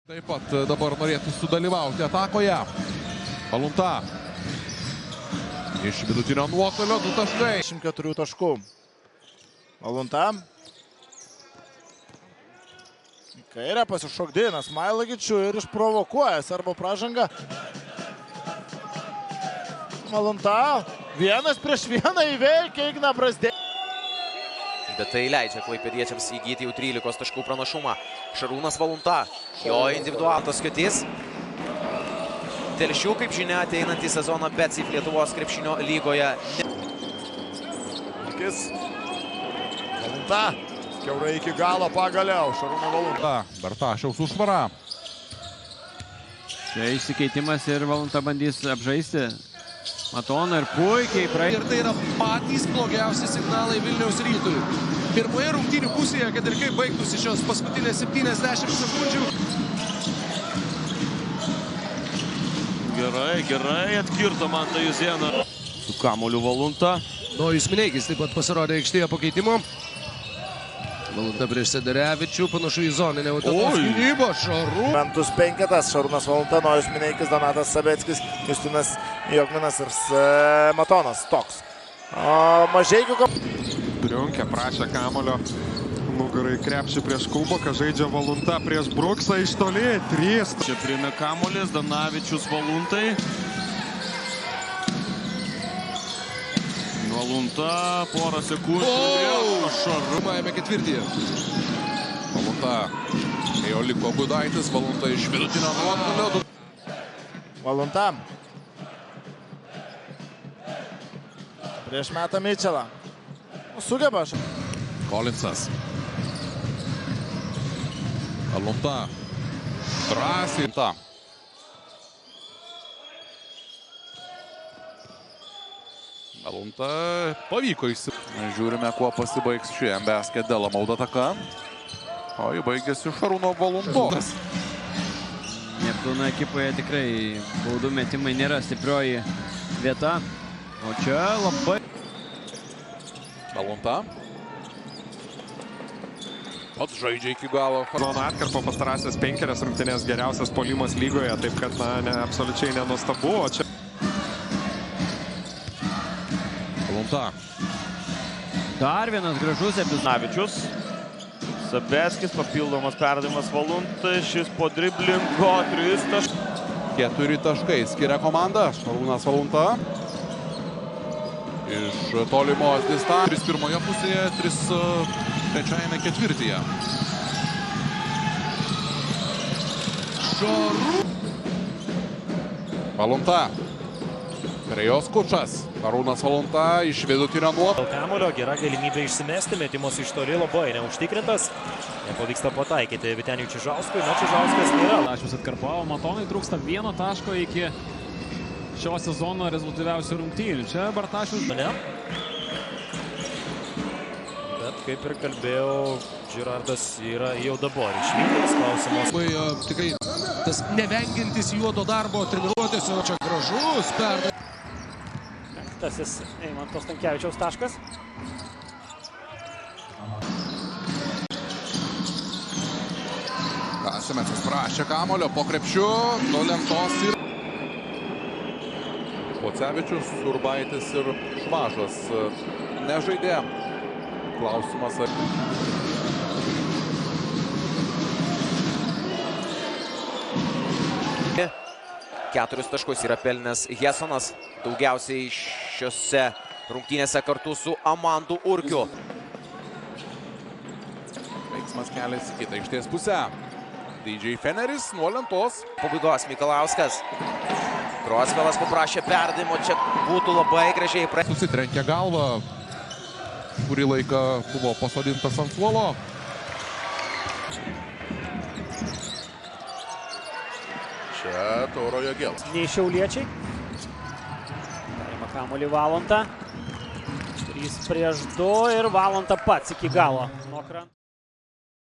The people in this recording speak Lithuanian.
Taip pat dabar norėtų sudalyvauti atakoje. Valunta. Iš vidutinio nuotolio 2 taškai. 24 taškų. Valunta. Kairė pasišokdina Smailagičių ir išprovokuoja Serbo pražangą. Valunta. 1-1 įveikia Igną Brazdėną. Bet tai leidžia klaipėdiečiams įgyti jau 13 taškų pranašumą. Šarūnas Valunta, jo individualas Kiotys. Telšių, kaip žinia, ateinantį sezoną BetSafe Lietuvos krepšinio lygoje. Valunta, kiaurai iki galo pagaliau, Šarūno Valunta. Bartašiaus užtvara. Čia išsikeitimas ir Valunta bandys apžaisti Matoną ir puikiai praeiti. Ir tai yra patys blogiausi signalai Vilniaus Rytui. Pirmoje rungtynių pusėje, kad ir kaip baigtųsi šios paskutinės 70 sekundžių. Gerai atkirto Mantą Juzėną. Su kamuoliu Valunta. Nojus Mineikis taip pat pasirodė aikštėje po keitimo. Valunta prieš Sederevičių, panašu į zoninę Utenos gynybą. Mentus penketas, Šarūnas Valunta, Nojus Mineikis, Donatas Sabeckis, Justinas Jogminas ir Matonas. Toks. Mažeikių Briunkė prašė kamulio nugarai krepšį prieš Kulboką, žaidžia Valunta prieš Bruksą iš toli, 3. Čia priėmė kamuolis, Danavičius Valuntai. Valunta, porą sekundžių. Pirmajame ketvirtyje. Valunta. Jau liko Gudaitis, Valunta iš vidutinio nuotolio. Valunta. Prieš metą Mičelą. Sugeba. Kolinsas. Valunta. Drąsiai. Valunta pavyko Žiūrime, kuo pasibaigs ši Basket Delamauda ataka. O jį baigėsi Šarūno Valuntos. Neptūno ekipoje tikrai baudų metimai nėra stiprioji vieta. O čia labai... Valunta. Pats žaidžia iki galo. Sezono atkarpo pastarąsias 5 rungtynes geriausias puolimas lygoje, taip kad absoliučiai nenuostabu. O čia... Valunta. Dar vienas gražus Navičius. Sabeskis, papildomas perdavimas Valuntai. Šis po driblingo 3 taškai. 4 taškai skiria komanda. Šarūnas Valunta. Iš tolimos distancijos. 3 pirmoje pusėje, 3 trečiajame ketvirtyje. Valunta. Prie jos Kučas. Šarūnas Valunta iš vidutinio nuotolio. Kamulio gera galimybė išsimesti, metimus iš toli labai neužtikrintas. Nepavyksta pataikyti Vyteniui Čižauskui, na Čižauskas nėra. Bartašius atkarpavo, Matonai trūksta 1 taško iki šio sezono rezultatyviausių rungtynių. Čia Bartašius... Bet kaip ir kalbėjau, Girardas yra jau dabar išvykęs, klausimas. Tikrai tas nevengiantis juodo darbo treniruotėse, o čia gražus perdavimas. Tasis Eimanto Stankevičiaus taškas. Kasimecas prašė kamulio po krepšiu. Nulemtos ir... Pocevičius, Urbaitis ir Švažas nežaidė. Klausimas ar... 4 taškus yra pelnęs Hesonas, daugiausiai šiose rungtynėse kartu su Amandu Urkiu. Veiksmas keliasi į kitą aikštės pusę. DJ Feneris nuo lentos. Pabaigos Mikalauskas. Krosvelas paprašė perdavimo, čia būtų labai gražiai Susitrenkė galvą, kurį laiką buvo pasodintas ant suolo. Čia Tauro Jogėlas. Nei šiauliečiai. Perima kamuolį Valunta. 3 prieš 2 ir Valunta pats iki galo. Nuo kranto.